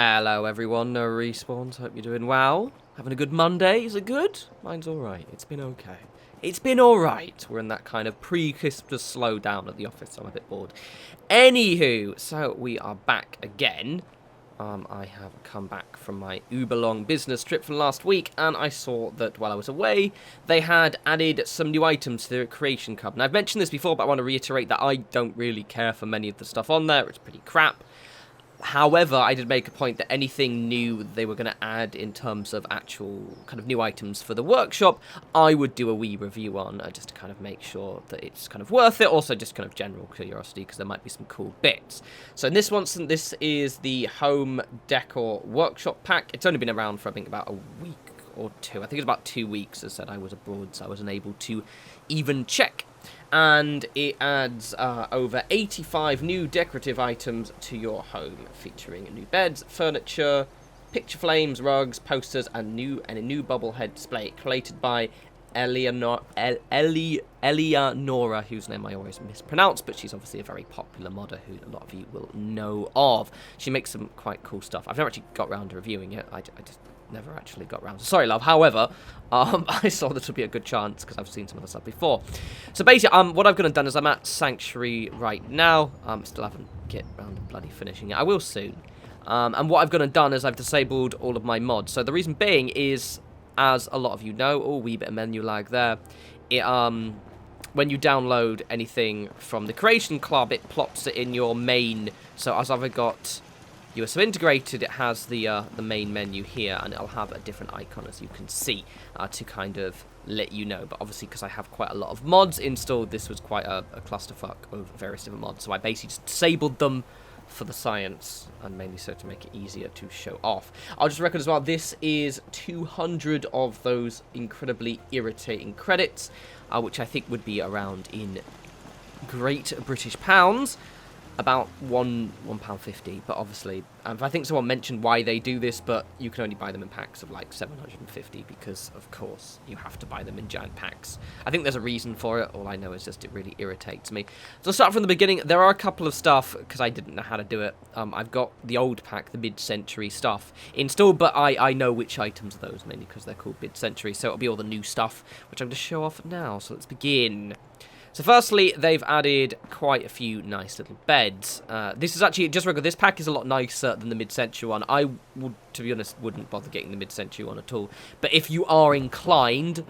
Hello everyone, no respawns, hope you're doing well. Having a good Monday, is it good? Mine's alright, it's been okay. It's been alright. We're in that kind of pre-Christmas slowdown at the office, so I'm a bit bored. Anywho, so we are back again. I have come back from my uber-long business trip from last week, and I saw that while I was away, they had added some new items to their creation cub. And I've mentioned this before, but I want to reiterate that I don't really care for many of the stuff on there. It's pretty crap. However, I did make a point that anything new they were going to add in terms of actual kind of new items for the workshop, I would do a wee review on, just to kind of make sure that it's kind of worth it. Also, just kind of general curiosity, because there might be some cool bits. So in this one, this is the Home Decor Workshop Pack. It's only been around for, I think, about a week or two. I think it's about 2 weeks. As I said, I was abroad, so I wasn't able to even check. And it adds over 85 new decorative items to your home, featuring new beds, furniture, picture frames, rugs, posters, and a new bobblehead display created by Elianora, whose name I always mispronounce, but she's obviously a very popular modder who a lot of you will know of. She makes some quite cool stuff. I've never actually got around to reviewing it. I just never actually got round. Sorry, love. However, I saw this would be a good chance because I've seen some of the stuff before. So basically, what I've gone and done is I'm at Sanctuary right now. Still haven't get around to bloody finishing it. I will soon. And what I've gone and done is I've disabled all of my mods. So the reason being is, as a lot of you know, wee bit of menu lag there. It when you download anything from the Creation Club, it plops it in your main. So as I've got USO integrated, it has the main menu here, and it'll have a different icon, as you can see, to kind of let you know. But obviously, because I have quite a lot of mods installed, this was quite a clusterfuck of various different mods. So I basically just disabled them for the science, and mainly so to make it easier to show off. I'll just record as well, this is 200 of those incredibly irritating credits, which I think would be around in Great British pounds. About £1.50, but obviously, I think someone mentioned why they do this, but you can only buy them in packs of like 750 because, of course, you have to buy them in giant packs. I think there's a reason for it. All I know is just it really irritates me. So I'll start from the beginning. There are a couple of stuff, because I didn't know how to do it. I've got the old pack, the mid-century stuff, installed, but I know which items are those, mainly because they're called mid-century, so it'll be all the new stuff, which I'm going to show off now. So let's begin. So firstly, they've added quite a few nice little beds. This is actually, just remember, this pack is a lot nicer than the mid-century one. I would, to be honest, wouldn't bother getting the mid-century one at all. But if you are inclined,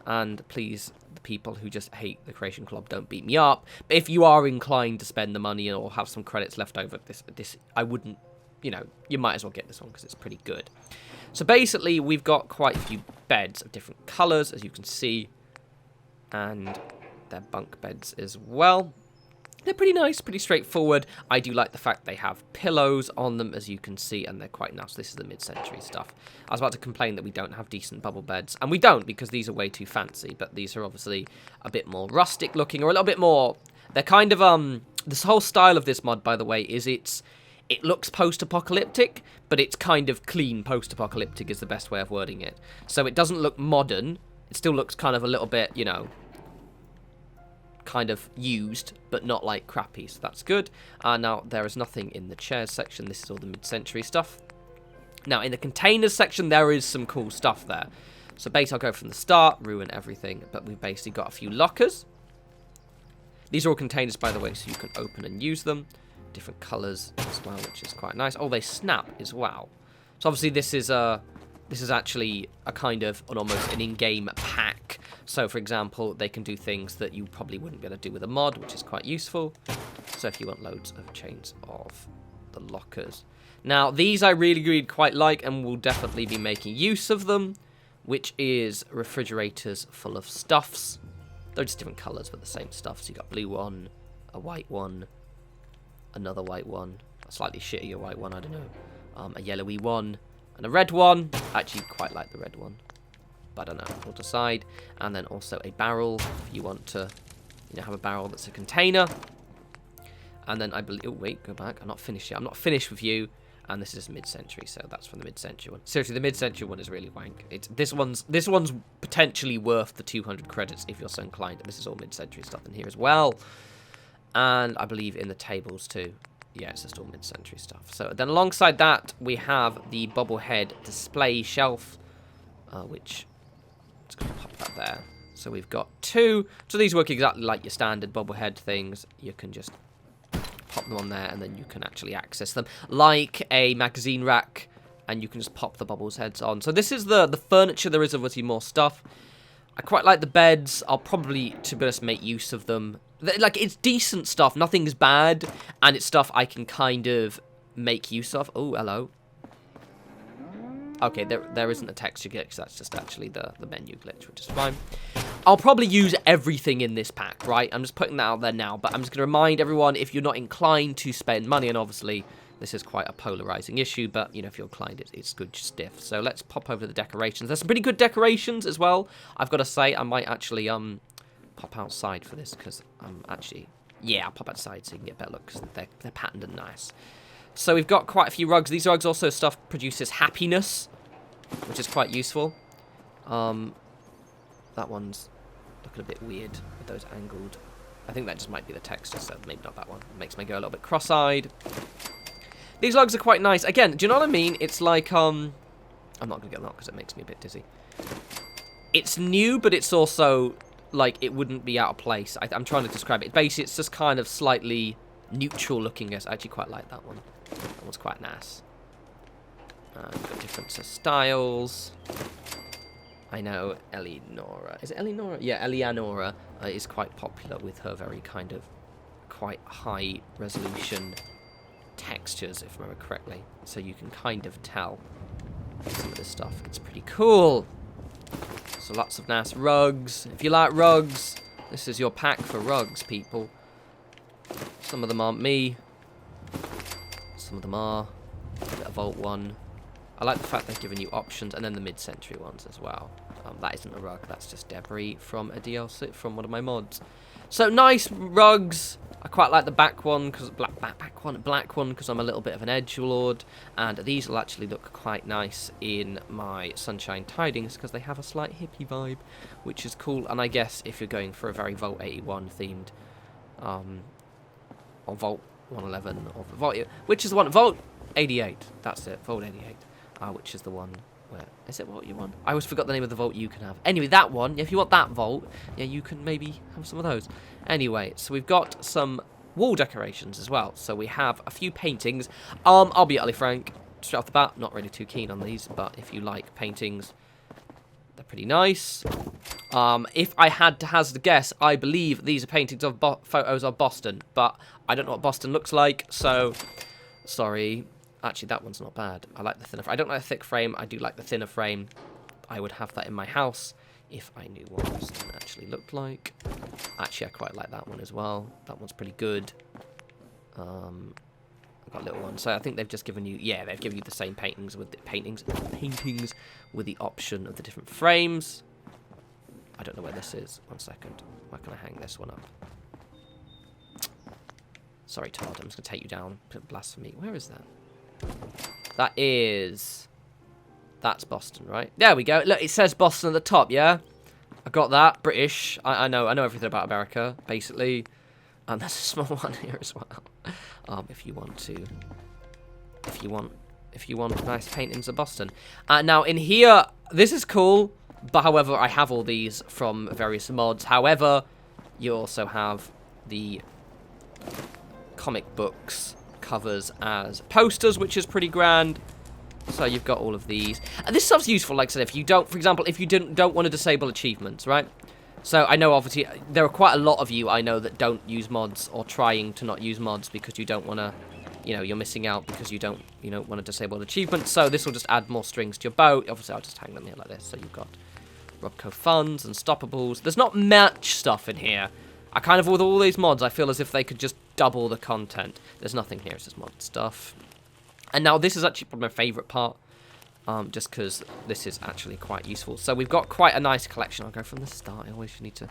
and please, the people who just hate the Creation Club, don't beat me up. But if you are inclined to spend the money or have some credits left over, this I wouldn't, you might as well get this one because it's pretty good. So basically, we've got quite a few beds of different colours, as you can see, and they're bunk beds as well. They're pretty nice, pretty straightforward. I do like the fact they have pillows on them, as you can see, and they're quite nice. This is the mid-century stuff. I was about to complain that we don't have decent bubble beds, and we don't, because these are way too fancy, but these are obviously a bit more rustic looking, or a little bit more, they're kind of, this whole style of this mod, by the way, is it looks post-apocalyptic, but it's kind of clean post-apocalyptic is the best way of wording it. So it doesn't look modern, it still looks kind of a little bit, kind of used, but not like crappy, so that's good. Now, there is nothing in the chairs section. This is all the mid-century stuff. Now, in the containers section, there is some cool stuff there. So basically, I'll go from the start, ruin everything, but we've basically got a few lockers. These are all containers, by the way, so you can open and use them. Different colours as well, which is quite nice. Oh, they snap as well. So obviously, this is actually a kind of almost an in-game pack. So, for example, they can do things that you probably wouldn't be able to do with a mod, which is quite useful. So if you want loads of chains of the lockers. Now, these I really quite like and will definitely be making use of them, which is refrigerators full of stuffs. They're just different colours, but the same stuff. So you got blue one, a white one, another white one, a slightly shittier white one, I don't know, a yellowy one, and a red one. I actually quite like the red one, but I don't know, we'll decide. And then also a barrel, if you want to, have a barrel that's a container. And then I believe, oh wait, go back, I'm not finished yet. I'm not finished with you. And this is mid-century, so that's from the mid-century one. Seriously, the mid-century one is really wank. This one's potentially worth the 200 credits if you're so inclined. And this is all mid-century stuff in here as well. And I believe in the tables too. Yeah, it's just all mid-century stuff. So then alongside that, we have the bobblehead display shelf, which, it's going to pop that there. So we've got 2. So these work exactly like your standard bobblehead things. You can just pop them on there, and then you can actually access them like a magazine rack, and you can just pop the bubbles heads on. So this is the furniture. There is obviously more stuff. I quite like the beds. I'll probably, to be honest, make use of them. Like, it's decent stuff. Nothing's bad, and it's stuff I can kind of make use of. Oh, hello. Okay, there isn't a texture glitch. That's just actually the menu glitch, which is fine. I'll probably use everything in this pack, right? I'm just putting that out there now, but I'm just going to remind everyone, if you're not inclined to spend money, and obviously this is quite a polarizing issue, but, you know, if you're inclined, it's good stiff. So let's pop over to the decorations. There's some pretty good decorations as well. I've got to say, I might actually pop outside for this, because I'm actually... Yeah, I'll pop outside so you can get a better look, because they're patterned and nice. So we've got quite a few rugs. These rugs also stuff produces happiness, which is quite useful. That one's looking a bit weird with those angled. I think that just might be the texture, so maybe not that one. It makes me go a little bit cross-eyed. These rugs are quite nice. Again, do you know what I mean? It's like, I'm not going to get that because it makes me a bit dizzy. It's new, but it's also, like, it wouldn't be out of place. I'm trying to describe it. Basically, it's just kind of slightly neutral looking. I actually quite like that one. That one's quite nice. We've got different styles. I know Elianora. Is it Elianora? Yeah, Elianora is quite popular with her very kind of quite high resolution textures, if I remember correctly. So you can kind of tell some of this stuff. It's pretty cool. So lots of nice rugs. If you like rugs, this is your pack for rugs, people. Some of them aren't me. Some of them are. A bit of Vault one. I like the fact they've given you options, and then the mid-century ones as well. That isn't a rug, that's just debris from a DLC, from one of my mods. So nice rugs. I quite like the back one, because black one, because I'm a little bit of an edgelord, and these will actually look quite nice in my Sunshine Tidings, because they have a slight hippie vibe, which is cool. And I guess if you're going for a very Vault 81 themed, or Vault 111, or Vault, which is the one, Vault 88, that's it, Vault 88. Which is the one where... Is it what you want? I always forgot the name of the vault you can have. Anyway, that one, if you want that vault, yeah, you can maybe have some of those. Anyway, so we've got some wall decorations as well. So we have a few paintings. I'll be utterly frank, straight off the bat, not really too keen on these, but if you like paintings, they're pretty nice. If I had to hazard a guess, I believe these are paintings of photos of Boston, but I don't know what Boston looks like, so sorry. Actually, that one's not bad. I like the thinner frame. I don't like the thick frame. I do like the thinner frame. I would have that in my house if I knew what Boston actually looked like. Actually, I quite like that one as well. That one's pretty good. I've got a little one. So I think they've just given you... Yeah, they've given you the same paintings with the with the option of the different frames. I don't know where this is. 1 second. Where can I hang this one up? Sorry, Todd. I'm just going to take you down. Blasphemy. Where is that? That's Boston, right? There we go. Look, it says Boston at the top, yeah? I got that. British. I know everything about America, basically. And there's a small one here as well. If you want nice paintings of Boston. Now in here, this is cool, but however, I have all these from various mods. However, you also have the comic books covers as posters, which is pretty grand. So you've got all of these, and this stuff's useful. Like I said, if you don't, for example, if you don't want to disable achievements, right? So I know obviously there are quite a lot of you I know that don't use mods or trying to not use mods because you don't want to, you know, you're missing out because you don't want to disable achievements. So this will just add more strings to your boat. Obviously, I'll just hang them here like this. So you've got Robco funds and stoppables. There's not much stuff in here. I kind of, with all these mods, I feel as if they could just double the content. There's nothing here, it's just mod stuff. And now this is actually probably my favourite part, just because this is actually quite useful. So we've got quite a nice collection. I'll go from the start. I always need to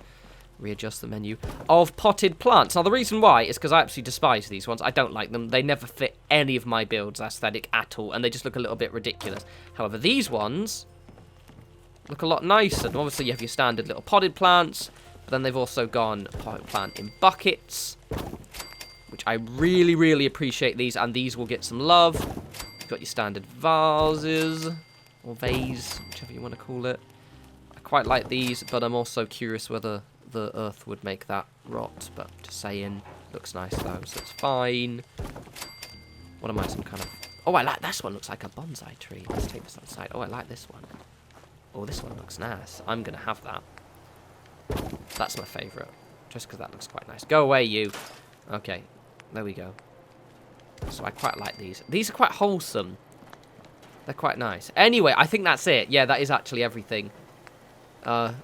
readjust the menu. Of potted plants. Now the reason why is because I absolutely despise these ones. I don't like them. They never fit any of my build's aesthetic at all, and they just look a little bit ridiculous. However, these ones look a lot nicer. And obviously you have your standard little potted plants. But then they've also gone potted plant in buckets. which I really, really appreciate these, and these will get some love. You've got your standard vases, or vase, whichever you want to call it. I quite like these, but I'm also curious whether the earth would make that rot, but just saying. Looks nice though, so it's fine. What am I, some kind of... Oh, I like this one. Looks like a bonsai tree. Let's take this outside. Oh, I like this one. Oh, this one looks nice. I'm going to have that. That's my favourite. Just because that looks quite nice. Go away, you. Okay, there we go. So I quite like these. These are quite wholesome. They're quite nice. Anyway, I think that's it. Yeah, that is actually everything. I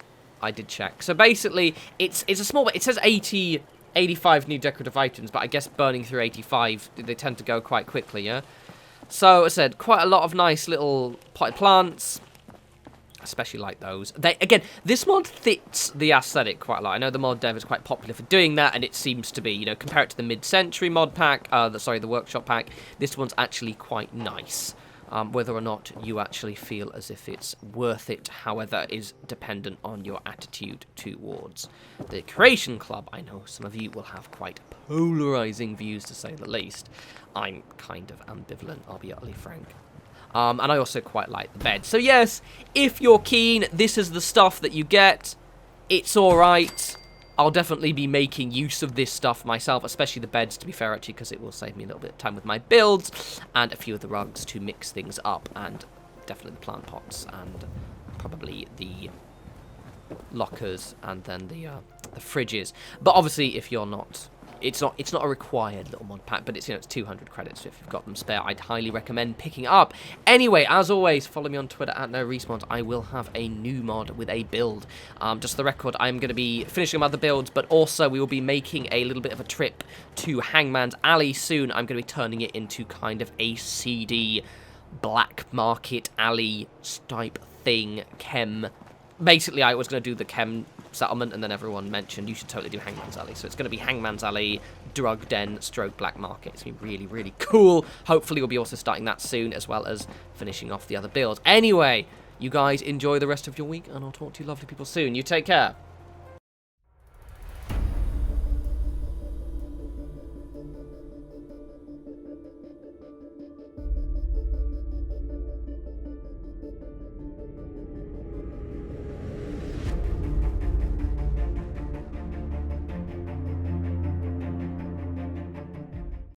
did check. So basically, it's a small... It says 85 new decorative items, but I guess burning through 85, they tend to go quite quickly, yeah? So, as I said, quite a lot of nice little potted plants. Especially like those. Again, this mod fits the aesthetic quite a lot. I know the mod dev is quite popular for doing that, and it seems to be, you know, compare it to the mid-century mod pack, the workshop pack, this one's actually quite nice. Whether or not you actually feel as if it's worth it, however, is dependent on your attitude towards the Creation Club. I know some of you will have quite polarizing views, to say the least. I'm kind of ambivalent, I'll be utterly frank. And I also quite like the bed. So yes, if you're keen, this is the stuff that you get. It's alright. I'll definitely be making use of this stuff myself, especially the beds, to be fair, actually, because it will save me a little bit of time with my builds, and a few of the rugs to mix things up, and definitely the plant pots, and probably the lockers, and then the fridges. But obviously, if you're not... It's not a required little mod pack, but it's, you know, it's 200 credits, so if you've got them spare, I'd highly recommend picking it up. Anyway, as always, follow me on Twitter at norespawns. I will have a new mod with a build. Just for the record, I'm going to be finishing my other builds, but also we will be making a little bit of a trip to Hangman's Alley soon. I'm going to be turning it into kind of a seedy black market alley type thing, chem. Basically, I was going to do the chem settlement, and then everyone mentioned you should totally do Hangman's Alley. So it's going to be Hangman's Alley, drug den, stroke black market. It's going to be really, really cool. Hopefully we'll be also starting that soon, as well as finishing off the other builds. Anyway, you guys enjoy the rest of your week, and I'll talk to you lovely people soon. You take care.